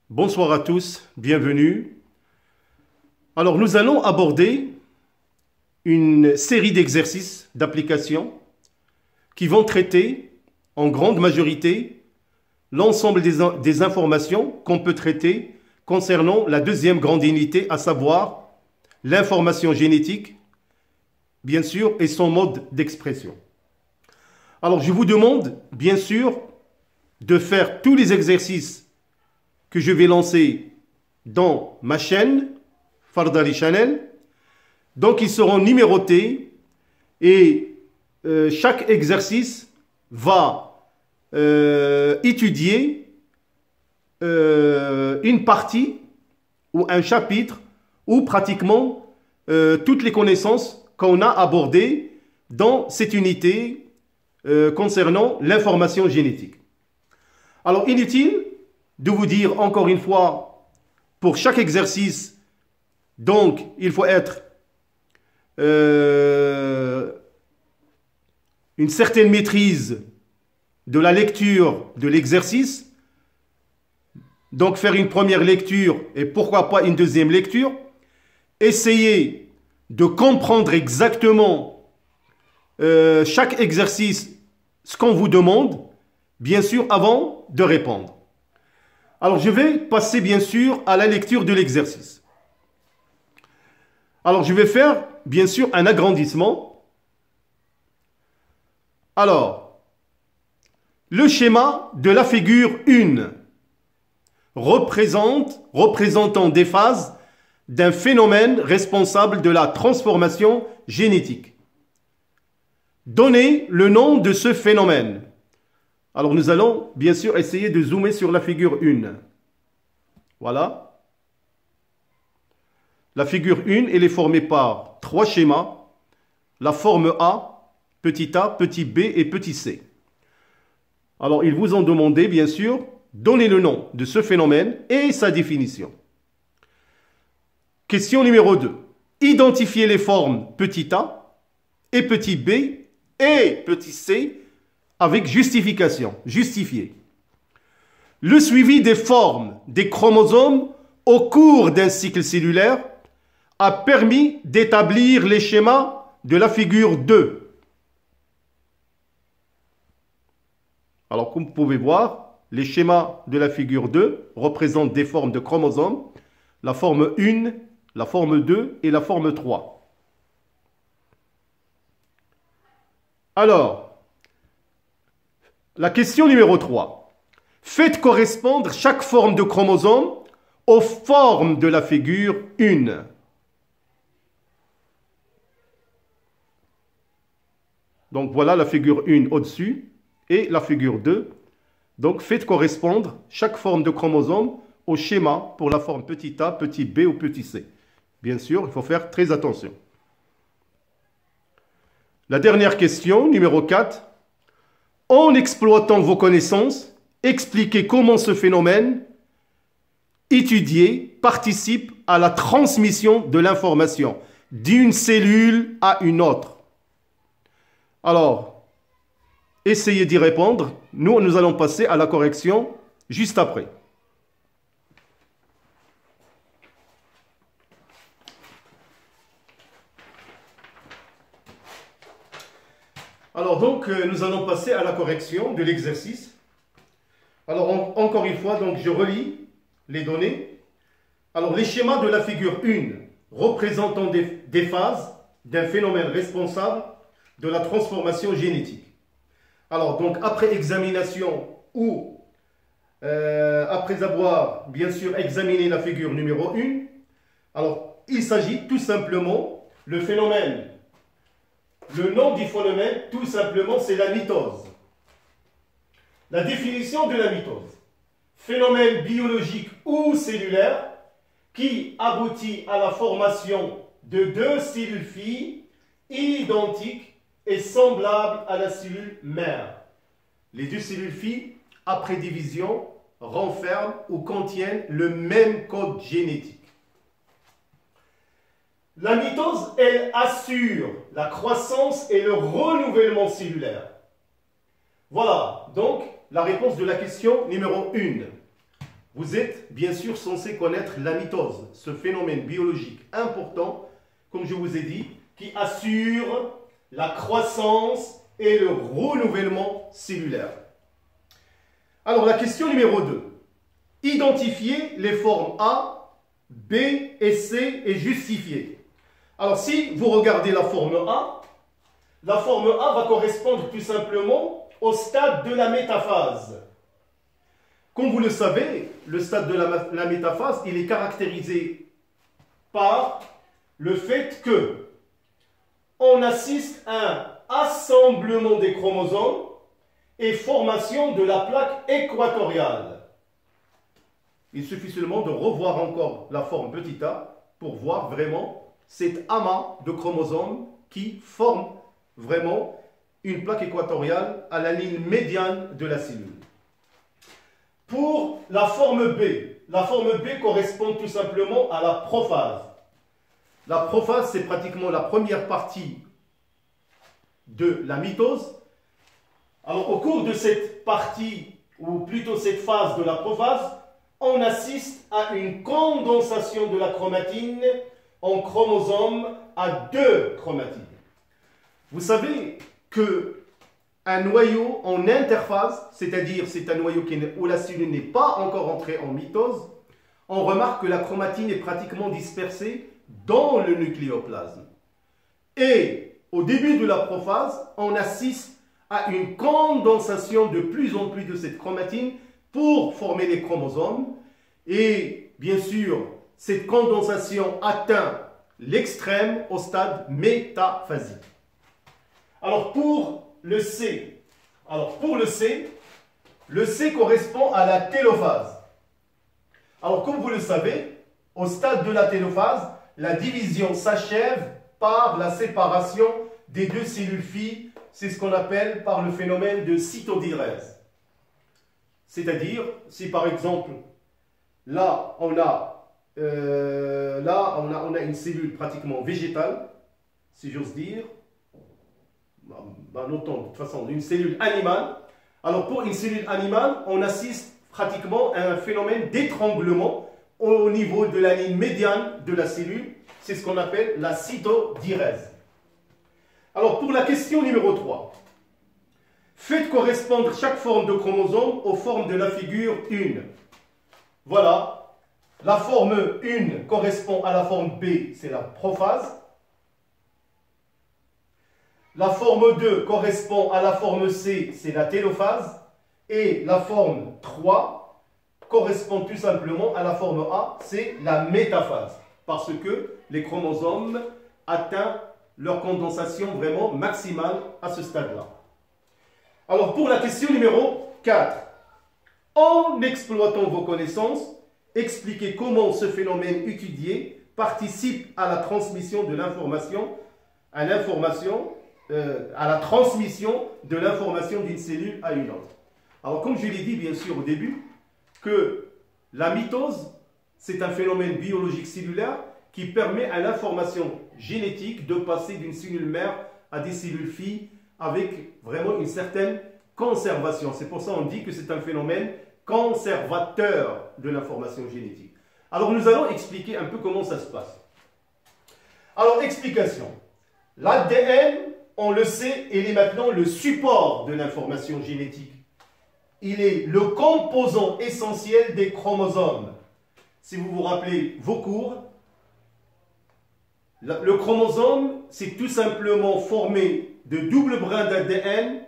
Bonsoir à tous, bienvenue. Alors nous allons aborder une série d'exercices d'application qui vont traiter en grande majorité l'ensemble des informations qu'on peut traiter concernant la deuxième grande unité, à savoir l'information génétique, bien sûr, et son mode d'expression. Alors je vous demande, bien sûr, de faire tous les exercices que je vais lancer dans ma chaîne, Fardali Channel. Donc ils seront numérotés et chaque exercice va étudier une partie ou un chapitre ou pratiquement toutes les connaissances qu'on a abordées dans cette unité concernant l'information génétique. Alors inutile de vous dire encore une fois, pour chaque exercice, donc il faut être une certaine maîtrise de la lecture de l'exercice, donc faire une première lecture et pourquoi pas une deuxième lecture, essayer de comprendre exactement chaque exercice, ce qu'on vous demande, bien sûr avant de répondre. Alors je vais passer bien sûr à la lecture de l'exercice. Alors je vais faire bien sûr un agrandissement. Alors, le schéma de la figure 1 représentant des phases d'un phénomène responsable de la transformation génétique. Donnez le nom de ce phénomène. Alors nous allons bien sûr essayer de zoomer sur la figure 1. Voilà. La figure 1, elle est formée par trois schémas. La forme A, petit b et petit c. Alors ils vous ont demandé bien sûr, donnez le nom de ce phénomène et sa définition. Question numéro 2. Identifiez les formes petit a et petit b et petit c avec justification, justifié. Le suivi des formes des chromosomes au cours d'un cycle cellulaire a permis d'établir les schémas de la figure 2. Alors, comme vous pouvez voir, les schémas de la figure 2 représentent des formes de chromosomes, la forme 1, la forme 2 et la forme 3. Alors, la question numéro 3. Faites correspondre chaque forme de chromosome aux formes de la figure 1. Donc voilà la figure 1 au-dessus et la figure 2. Donc faites correspondre chaque forme de chromosome au schéma pour la forme petit a, petit b ou petit c. Bien sûr, il faut faire très attention. La dernière question, numéro 4. En exploitant vos connaissances, expliquez comment ce phénomène étudié participe à la transmission de l'information d'une cellule à une autre. Alors, essayez d'y répondre. Nous allons passer à la correction juste après. Alors donc, nous allons passer à la correction de l'exercice. Alors, encore une fois, donc, je relis les données. Alors, les schémas de la figure 1 représentant des phases d'un phénomène responsable de la transformation génétique. Alors, donc, après examination ou après avoir, bien sûr, examiné la figure numéro 1, alors, il s'agit tout simplement, le phénomène. Le nom du phénomène, tout simplement, c'est la mitose. La définition de la mitose. Phénomène biologique ou cellulaire qui aboutit à la formation de deux cellules filles identiques et semblables à la cellule mère. Les deux cellules filles, après division, renferment ou contiennent le même code génétique. La mitose, elle assure la croissance et le renouvellement cellulaire. Voilà, donc, la réponse de la question numéro 1. vous êtes bien sûr censé connaître la mitose, ce phénomène biologique important, comme je vous ai dit, qui assure la croissance et le renouvellement cellulaire. Alors la question numéro 2. Identifier les formes A, B et C et justifier. Alors si vous regardez la forme A va correspondre tout simplement au stade de la métaphase. Comme vous le savez, le stade de la métaphase, il est caractérisé par le fait que on assiste à un assemblement des chromosomes et formation de la plaque équatoriale. Il suffit seulement de revoir encore la forme petit a pour voir vraiment cet amas de chromosomes qui forme vraiment une plaque équatoriale à la ligne médiane de la cellule. Pour la forme B correspond tout simplement à la prophase. La prophase, c'est pratiquement la première partie de la mitose. Alors, au cours de cette partie, ou plutôt cette phase de la prophase, on assiste à une condensation de la chromatine en chromosomes à 2 chromatines. Vous savez que un noyau en interphase, c'est-à-dire c'est un noyau où la cellule n'est pas encore entrée en mitose, on remarque que la chromatine est pratiquement dispersée dans le nucléoplasme. Et au début de la prophase, on assiste à une condensation de plus en plus de cette chromatine pour former les chromosomes. Et bien sûr, cette condensation atteint l'extrême au stade métaphasique. Alors pour le C, le C correspond à la télophase. Alors comme vous le savez, au stade de la télophase, la division s'achève par la séparation des 2 cellules filles. C'est ce qu'on appelle par le phénomène de cytodyrèse. C'est-à-dire, si par exemple, là on a une cellule pratiquement végétale, si j'ose dire, notons de toute façon une cellule animale. Alors pour une cellule animale, on assiste pratiquement à un phénomène d'étranglement au niveau de la ligne médiane de la cellule. C'est ce qu'on appelle la cytodyrèse. Alors pour la question numéro 3, faites correspondre chaque forme de chromosome aux formes de la figure 1. Voilà, la forme 1 correspond à la forme B, c'est la prophase. La forme 2 correspond à la forme C, c'est la télophase. Et la forme 3 correspond tout simplement à la forme A, c'est la métaphase. Parce que les chromosomes atteignent leur condensation vraiment maximale à ce stade-là. Alors pour la question numéro 4, en exploitant vos connaissances, expliquez comment ce phénomène étudié participe à la transmission de l'information, à la transmission de l'information d'une cellule à une autre. Alors comme je l'ai dit bien sûr au début, que la mitose, c'est un phénomène biologique cellulaire qui permet à l'information génétique de passer d'une cellule mère à des cellules filles avec vraiment une certaine conservation. C'est pour ça qu'on dit que c'est un phénomène conservateur de l'information génétique. Alors nous allons expliquer un peu comment ça se passe. Alors explication. L'ADN, on le sait, il est maintenant le support de l'information génétique. Il est le composant essentiel des chromosomes. Si vous vous rappelez vos cours, le chromosome, c'est tout simplement formé de double brins d'ADN,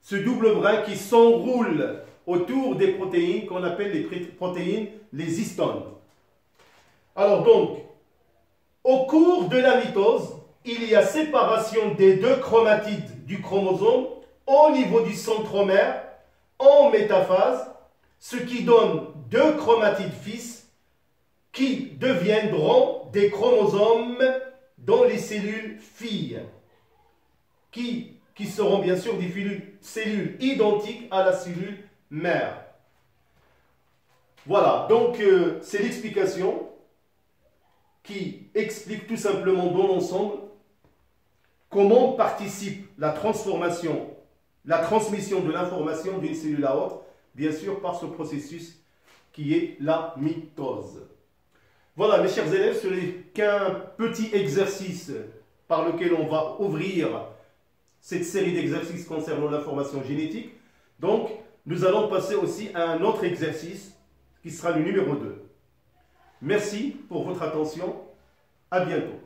ce double brin qui s'enroule autour des protéines qu'on appelle les protéines, les histones. Alors donc, au cours de la mitose, il y a séparation des 2 chromatides du chromosome au niveau du centromère en métaphase, ce qui donne 2 chromatides fils qui deviendront des chromosomes dans les cellules filles, qui seront bien sûr des cellules identiques à la cellule mère. Voilà, donc c'est l'explication qui explique tout simplement dans l'ensemble comment participe la transmission de l'information d'une cellule à l'autre, bien sûr par ce processus qui est la mitose. Voilà mes chers élèves, ce n'est qu'un petit exercice par lequel on va ouvrir cette série d'exercices concernant l'information génétique. Donc, nous allons passer aussi à un autre exercice qui sera le numéro 2. Merci pour votre attention. À bientôt.